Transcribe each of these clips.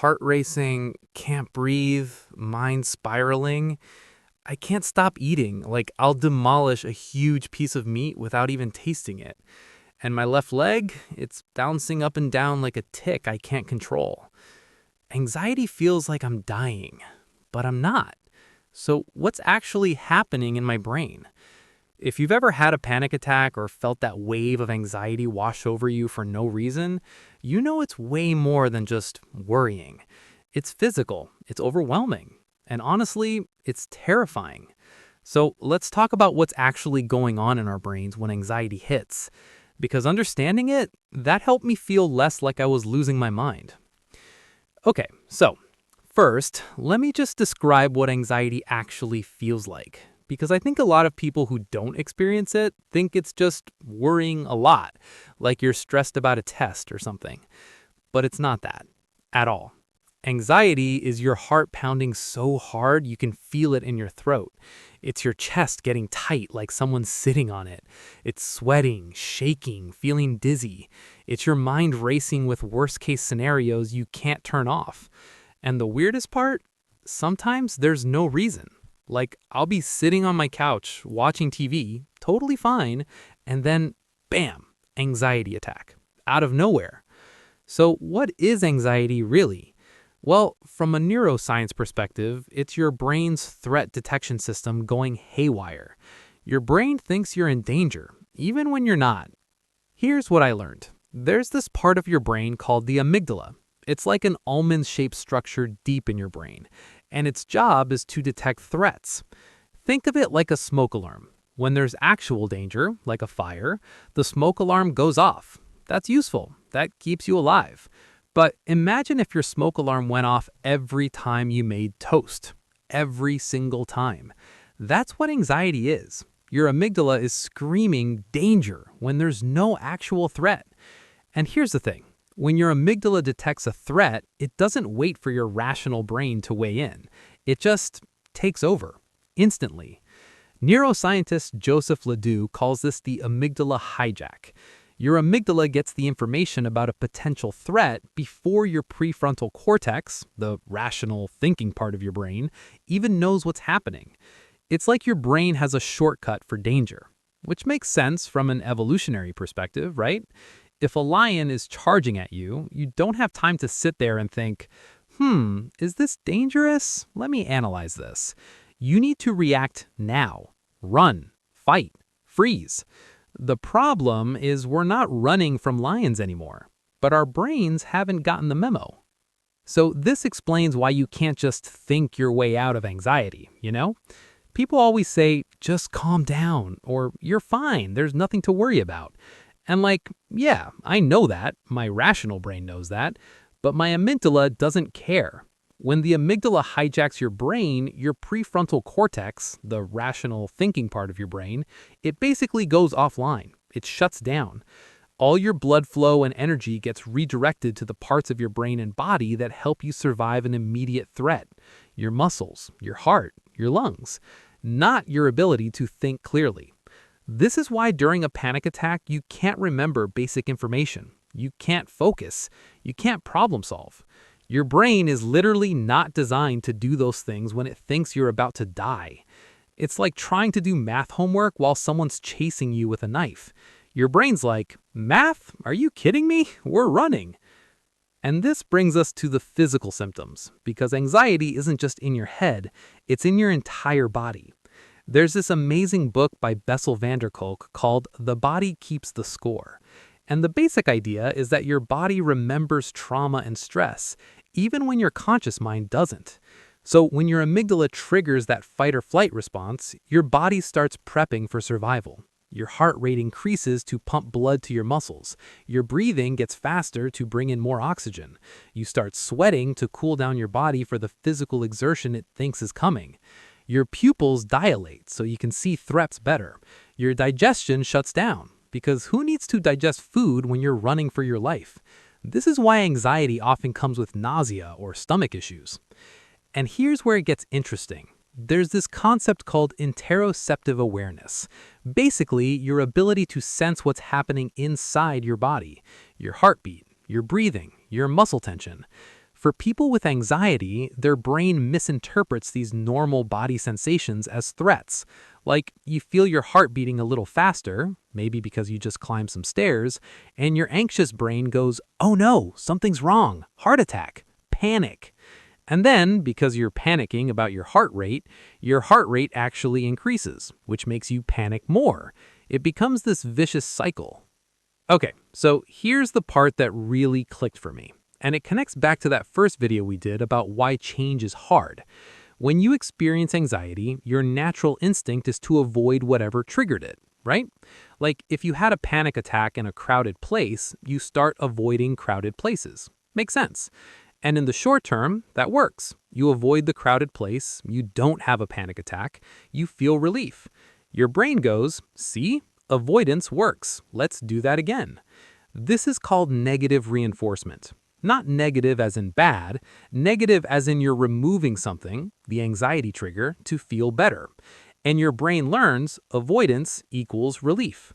heart racing, can't breathe, mind spiraling. I can't stop eating. Like, I'll demolish a huge piece of meat without even tasting it. And my left leg, it's bouncing up and down like a tick I can't control. Anxiety feels like I'm dying, but I'm not. So, what's actually happening in my brain? If you've ever had a panic attack or felt that wave of anxiety wash over you for no reason, you know it's way more than just worrying. It's physical, it's overwhelming, and honestly, it's terrifying. So let's talk about what's actually going on in our brains when anxiety hits. Because understanding it, that helped me feel less like I was losing my mind. Okay, so first, let me just describe what anxiety actually feels like. Because I think a lot of people who don't experience it think it's just worrying a lot, like you're stressed about a test or something. But it's not that at all. Anxiety is your heart pounding so hard you can feel it in your throat. It's your chest getting tight like someone's sitting on it. It's sweating, shaking, feeling dizzy. It's your mind racing with worst-case scenarios you can't turn off. And the weirdest part? Sometimes there's no reason. Like, I'll be sitting on my couch watching TV, totally fine, and then, bam, anxiety attack. Out of nowhere. So what is anxiety really? Well, from a neuroscience perspective, it's your brain's threat detection system going haywire. Your brain thinks you're in danger, even when you're not. Here's what I learned. There's this part of your brain called the amygdala. It's like an almond-shaped structure deep in your brain, and its job is to detect threats. Think of it like a smoke alarm. When there's actual danger, like a fire, the smoke alarm goes off. That's useful. That keeps you alive. But imagine if your smoke alarm went off every time you made toast. Every single time. That's what anxiety is. Your amygdala is screaming danger when there's no actual threat. And here's the thing. When your amygdala detects a threat, it doesn't wait for your rational brain to weigh in. It just takes over, instantly. Neuroscientist Joseph LeDoux calls this the amygdala hijack. Your amygdala gets the information about a potential threat before your prefrontal cortex, the rational thinking part of your brain, even knows what's happening. It's like your brain has a shortcut for danger, which makes sense from an evolutionary perspective, right? If a lion is charging at you, you don't have time to sit there and think, is this dangerous? Let me analyze this. You need to react now. Run, fight, freeze. The problem is we're not running from lions anymore, but our brains haven't gotten the memo. So this explains why you can't just think your way out of anxiety, you know? People always say, just calm down, or you're fine, there's nothing to worry about. And like, yeah, I know that, my rational brain knows that, but my amygdala doesn't care. When the amygdala hijacks your brain, your prefrontal cortex, the rational thinking part of your brain, it basically goes offline. It shuts down. All your blood flow and energy gets redirected to the parts of your brain and body that help you survive an immediate threat. Your muscles, your heart, your lungs, not your ability to think clearly. This is why during a panic attack, you can't remember basic information. You can't focus. You can't problem solve. Your brain is literally not designed to do those things when it thinks you're about to die. It's like trying to do math homework while someone's chasing you with a knife. Your brain's like, math? Are you kidding me? We're running. And this brings us to the physical symptoms, because anxiety isn't just in your head, it's in your entire body. There's this amazing book by Bessel van der Kolk called The Body Keeps the Score. And the basic idea is that your body remembers trauma and stress, even when your conscious mind doesn't. So when your amygdala triggers that fight or flight response, your body starts prepping for survival. Your heart rate increases to pump blood to your muscles. Your breathing gets faster to bring in more oxygen. You start sweating to cool down your body for the physical exertion it thinks is coming. Your pupils dilate so you can see threats better. Your digestion shuts down, because who needs to digest food when you're running for your life? This is why anxiety often comes with nausea or stomach issues. And here's where it gets interesting. There's this concept called interoceptive awareness. Basically, your ability to sense what's happening inside your body, your heartbeat, your breathing, your muscle tension. For people with anxiety, their brain misinterprets these normal body sensations as threats. Like you feel your heart beating a little faster, maybe because you just climbed some stairs, and your anxious brain goes, "Oh no, something's wrong, heart attack, panic." And then, because you're panicking about your heart rate actually increases, which makes you panic more. It becomes this vicious cycle. Okay, so here's the part that really clicked for me. And it connects back to that first video we did about why change is hard. When you experience anxiety, your natural instinct is to avoid whatever triggered it, right? Like if you had a panic attack in a crowded place, you start avoiding crowded places. Makes sense. And in the short term, that works. You avoid the crowded place, you don't have a panic attack, you feel relief. Your brain goes, "See? Avoidance works. Let's do that again." This is called negative reinforcement. Not negative as in bad, negative as in you're removing something, the anxiety trigger, to feel better. And your brain learns avoidance equals relief.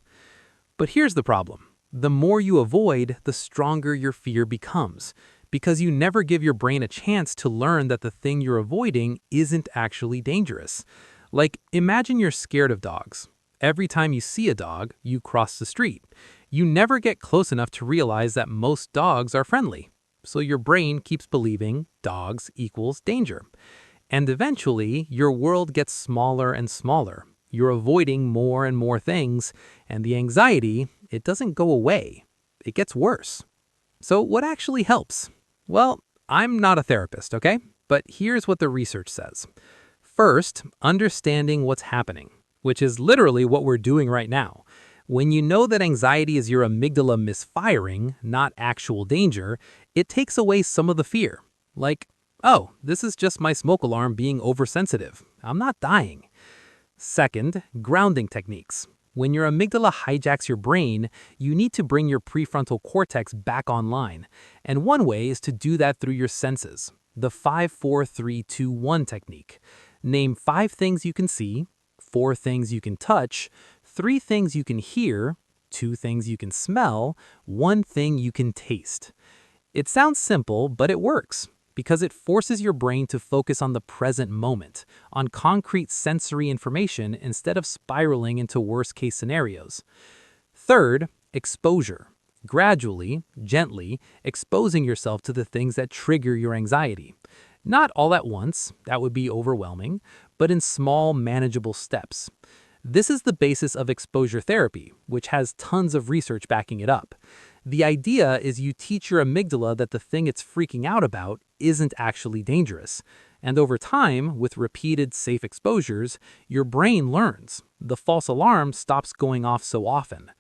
But here's the problem. The more you avoid, the stronger your fear becomes, because you never give your brain a chance to learn that the thing you're avoiding isn't actually dangerous. Like, imagine you're scared of dogs. Every time you see a dog, you cross the street. You never get close enough to realize that most dogs are friendly. So your brain keeps believing dogs equals danger. And eventually, your world gets smaller and smaller. You're avoiding more and more things, and the anxiety, it doesn't go away. It gets worse. So what actually helps? Well, I'm not a therapist, okay? But here's what the research says. First, understanding what's happening, which is literally what we're doing right now. When you know that anxiety is your amygdala misfiring, not actual danger, it takes away some of the fear. Like, oh, this is just my smoke alarm being oversensitive. I'm not dying. Second, grounding techniques. When your amygdala hijacks your brain, you need to bring your prefrontal cortex back online. And one way is to do that through your senses. The 5-4-3-2-1 technique. Name 5 things you can see, 4 things you can touch, 3 things you can hear, 2 things you can smell, 1 thing you can taste. It sounds simple, but it works because it forces your brain to focus on the present moment, on concrete sensory information instead of spiraling into worst-case scenarios. Third, exposure. Gradually, gently, exposing yourself to the things that trigger your anxiety. Not all at once, that would be overwhelming, but in small, manageable steps. This is the basis of exposure therapy, which has tons of research backing it up. The idea is you teach your amygdala that the thing it's freaking out about isn't actually dangerous. And over time, with repeated safe exposures, your brain learns. The false alarm stops going off so often.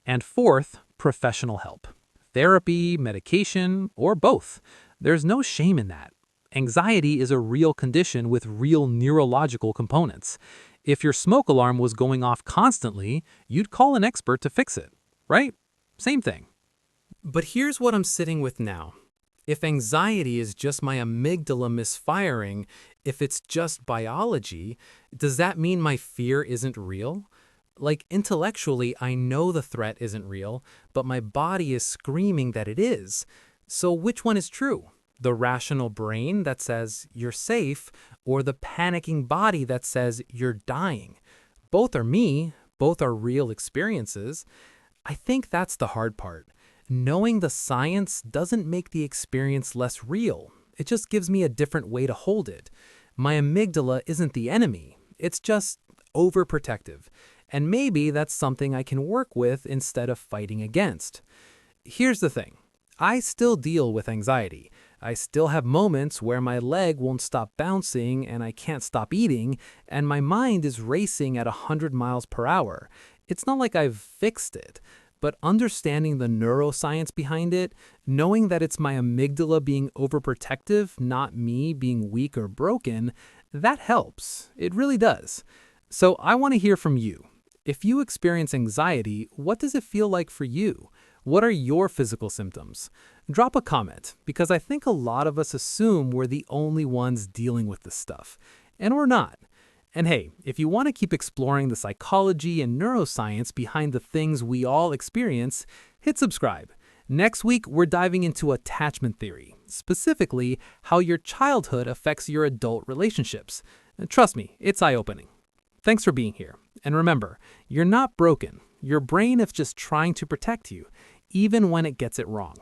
And fourth, professional help. Therapy, medication, or both. There's no shame in that. Anxiety is a real condition with real neurological components. If your smoke alarm was going off constantly, you'd call an expert to fix it, right? Same thing. But here's what I'm sitting with now. If anxiety is just my amygdala misfiring, if it's just biology, does that mean my fear isn't real? Like intellectually, I know the threat isn't real, but my body is screaming that it is. So which one is true? The rational brain that says you're safe, or the panicking body that says you're dying? Both are me, both are real experiences. I think that's the hard part. Knowing the science doesn't make the experience less real. It just gives me a different way to hold it. My amygdala isn't the enemy. It's just overprotective. And maybe that's something I can work with instead of fighting against. Here's the thing. I still deal with anxiety. I still have moments where my leg won't stop bouncing and I can't stop eating, and my mind is racing at 100 miles per hour. It's not like I've fixed it, but understanding the neuroscience behind it, knowing that it's my amygdala being overprotective, not me being weak or broken, that helps. It really does. So I want to hear from you. If you experience anxiety, what does it feel like for you? What are your physical symptoms? Drop a comment, because I think a lot of us assume we're the only ones dealing with this stuff, and we're not. And hey, if you want to keep exploring the psychology and neuroscience behind the things we all experience, hit subscribe. Next week, we're diving into attachment theory, specifically how your childhood affects your adult relationships. And trust me, it's eye-opening. Thanks for being here. And remember, you're not broken. Your brain is just trying to protect you, even when it gets it wrong.